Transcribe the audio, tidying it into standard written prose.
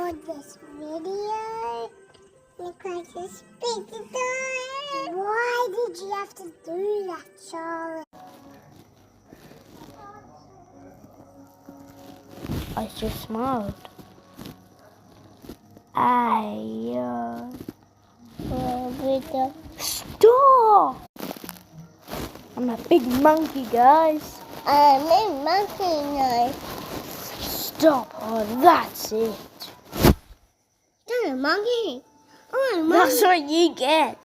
upload this video. Look like this pizza toy. Why did you have to do that, Charlie? I just smiled. Stop! I'm a big monkey, guys. I'm a monkey now. Stop! Oh, that's it. You're a monkey. That's what you get.